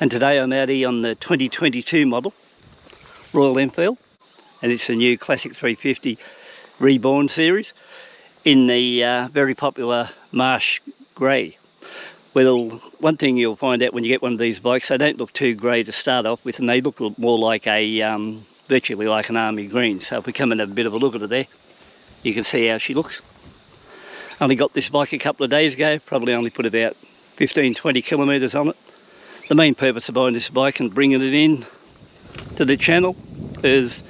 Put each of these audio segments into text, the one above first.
And today I'm out here on the 2022 model Royal Enfield, and it's a new Classic 350 Reborn series in the very popular Marsh grey. Well, one thing you'll find out when you get one of these bikes, they don't look too grey to start off with, and they look more like a virtually like an army green. So if we come and have a bit of a look at her there, you can see how she looks. Only got this bike a couple of days ago, probably only put about 15-20 kilometres on it. The main purpose of buying this bike and bringing it in to the channel is,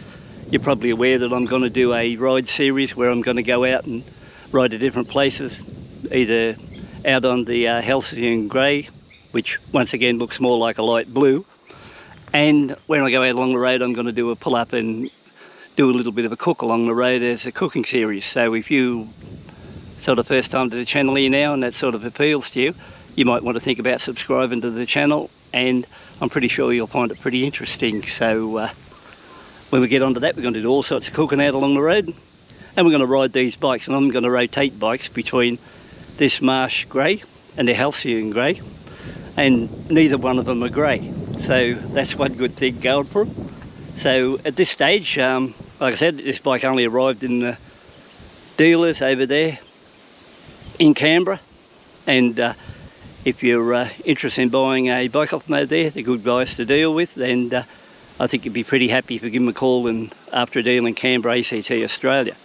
you're probably aware that I'm going to do a ride series where I'm going to go out and ride to different places, either out on the Halcyon grey, which once again looks more like a light blue, and when I go out along the road I'm going to do a pull up and do a little bit of a cook along the road as a cooking series. So if you sort of first time to the channel here now and that sort of appeals to you, you might want to think about subscribing to the channel, and I'm pretty sure you'll find it pretty interesting. So when we get onto that, we're going to do all sorts of cooking out along the road, and we're going to ride these bikes, and I'm going to rotate bikes between this Marsh grey and the Halcyon grey, and neither one of them are grey, so that's one good thing going for them. So at this stage, like I said, this bike only arrived in the dealers over there in Canberra, and if you're interested in buying a bike off them over there, they're good guys to deal with, and I think you'd be pretty happy if you give them a call and after a deal in Canberra, ACT Australia.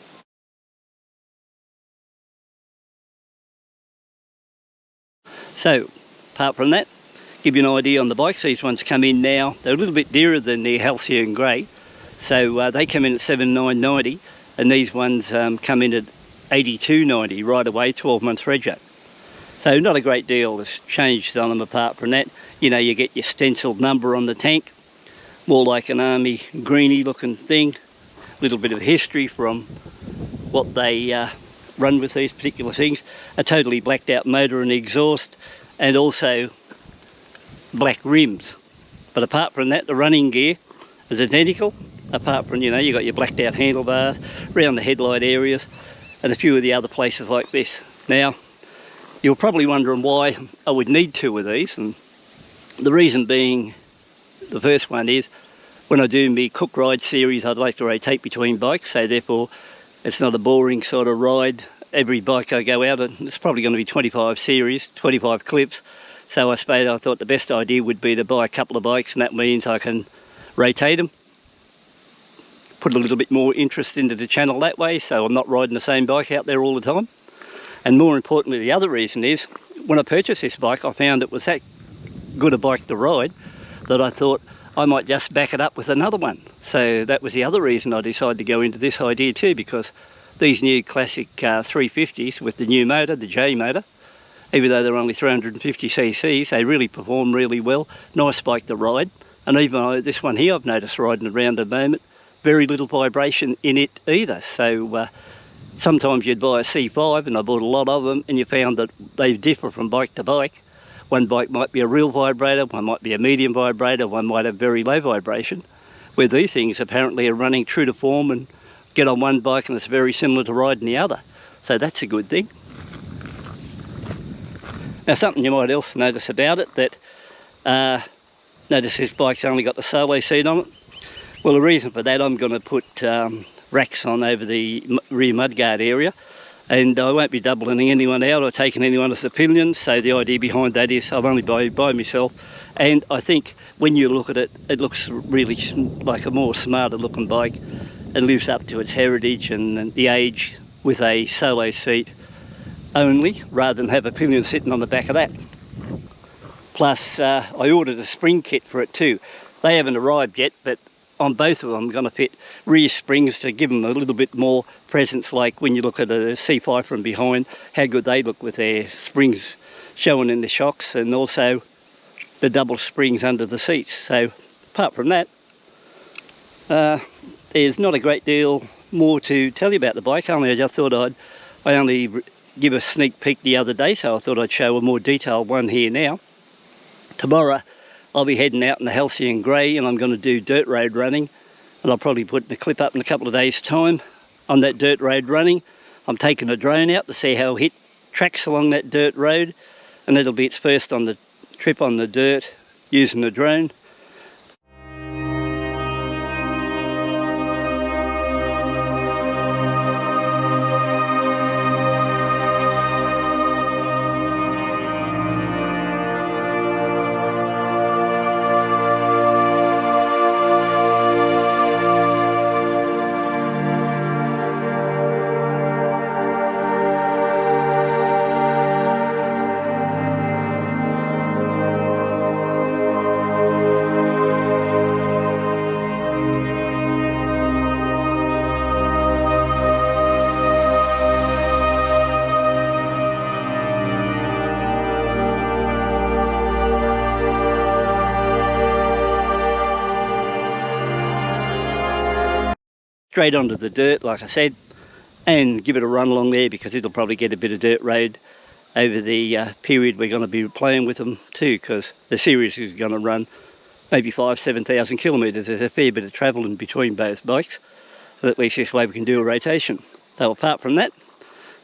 So, apart from that, give you an idea on the bikes. These ones come in now, they're a little bit dearer than the Halcyon grey, so they come in at $79.90, and these ones come in at $82.90 right away, 12 months rego. So not a great deal has changed on them apart from that. You know, you get your stenciled number on the tank, more like an army greeny looking thing, a little bit of history from what they run with these particular things, a totally blacked out motor and exhaust, and also black rims. But apart from that, the running gear is identical, apart from, you know, you got your blacked out handlebars around the headlight areas and a few of the other places like this. Now, you're probably wondering why I would need two of these, and the reason being, the first one is, when I do my cook ride series, I'd like to rotate between bikes, so therefore it's not a boring sort of ride. Every bike I go out, and it's probably going to be 25 series, 25 clips, so I thought the best idea would be to buy a couple of bikes, and that means I can rotate them, put a little bit more interest into the channel that way, so I'm not riding the same bike out there all the time. And more importantly, the other reason is, when I purchased this bike, I found it was that good a bike to ride that I thought I might just back it up with another one. So that was the other reason I decided to go into this idea too, because these new classic 350s with the new motor, the J motor, even though they're only 350 cc's, they really perform really well. Nice bike to ride. And even this one here I've noticed riding around at the moment, very little vibration in it either. So sometimes you'd buy a C5, and I bought a lot of them, and you found that they differ from bike to bike. One bike might be a real vibrator, one might be a medium vibrator, one might have very low vibration, where these things apparently are running true to form and get on one bike and it's very similar to riding the other. So that's a good thing. Now, something you might also notice about it, that notice this bike's only got the solo seat on it. Well, the reason for that, I'm going to put racks on over the rear mudguard area, and I won't be doubling anyone out or taking anyone as a pillion, so the idea behind that is I'll only buy by myself, and I think when you look at it, it looks really like a more smarter looking bike and lives up to its heritage and the age with a solo seat only, rather than have a pillion sitting on the back of that. Plus I ordered a spring kit for it too. They haven't arrived yet, but on both of them I'm going to fit rear springs to give them a little bit more presence, like when you look at a C5 from behind, how good they look with their springs showing in the shocks, and also the double springs under the seats. So apart from that, there's not a great deal more to tell you about the bike. Only I just thought I only give a sneak peek the other day, so I thought I'd show a more detailed one here now. Tomorrow I'll be heading out in the Halcyon grey, and I'm going to do dirt road running, and I'll probably put the clip up in a couple of days time on that dirt road running. I'm taking a drone out to see how it tracks along that dirt road, and it'll be its first on the trip on the dirt using the drone. Straight onto the dirt, like I said, and give it a run along there, because it'll probably get a bit of dirt road over the period we're going to be playing with them too, because the series is going to run maybe 5,000–7,000 kilometres. There's a fair bit of travel in between both bikes, but at least this way we can do a rotation. So apart from that,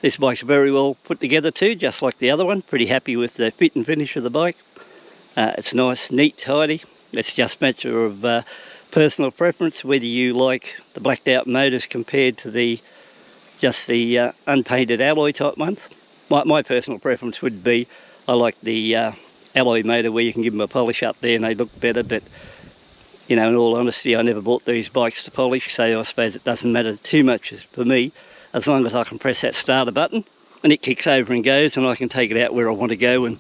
this bike's very well put together too, just like the other one. Pretty happy with the fit and finish of the bike. It's nice, neat, tidy. It's just a matter of personal preference, whether you like the blacked out motors compared to the unpainted alloy type ones. My personal preference would be, I like the alloy motor where you can give them a polish up there and they look better, but you know, in all honesty, I never bought these bikes to polish, so I suppose it doesn't matter too much for me, as long as I can press that starter button and it kicks over and goes, and I can take it out where I want to go and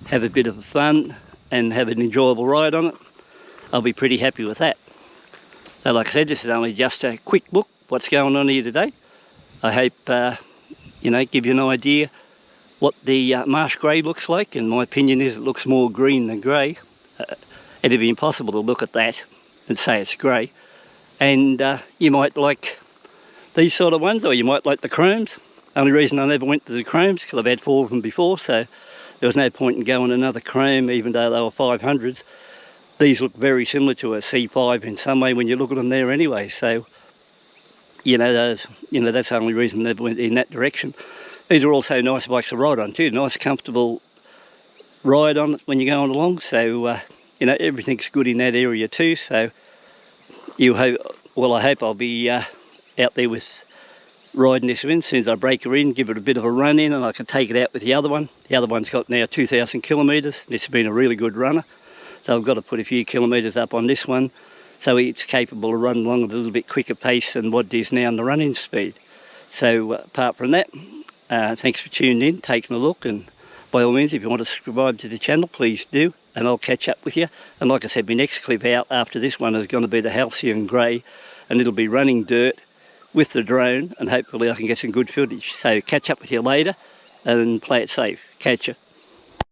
have a bit of fun and have an enjoyable ride on it. I'll be pretty happy with that. So like I said, this is only just a quick look what's going on here today. I hope you know, give you an idea what the Marsh grey looks like, and my opinion is it looks more green than grey. It'd be impossible to look at that and say it's grey. And you might like these sort of ones, or you might like the chromes. Only reason I never went to the chromes, because I've had 4 of them before, so there was no point in going another chrome, even though they were 500s. These look very similar to a C5 in some way when you look at them there anyway, so you know, that's the only reason I never went in that direction. These are also nice bikes to ride on too, nice comfortable ride on when you're going along, so you know, everything's good in that area too. So I hope I'll be out there with riding this in. As soon as I break her in, give it a bit of a run in, and I can take it out with the other one. The other one's got now 2,000 kilometres. This has been a really good runner, so I've got to put a few kilometres up on this one, so it's capable of running along at a little bit quicker pace than what it is now in the running speed. So apart from that, thanks for tuning in, taking a look, and by all means, if you want to subscribe to the channel, please do, and I'll catch up with you. And like I said, my next clip out after this one is going to be the Halcyon Grey, and it'll be running dirt with the drone, and hopefully I can get some good footage. So catch up with you later and play it safe. Catch you.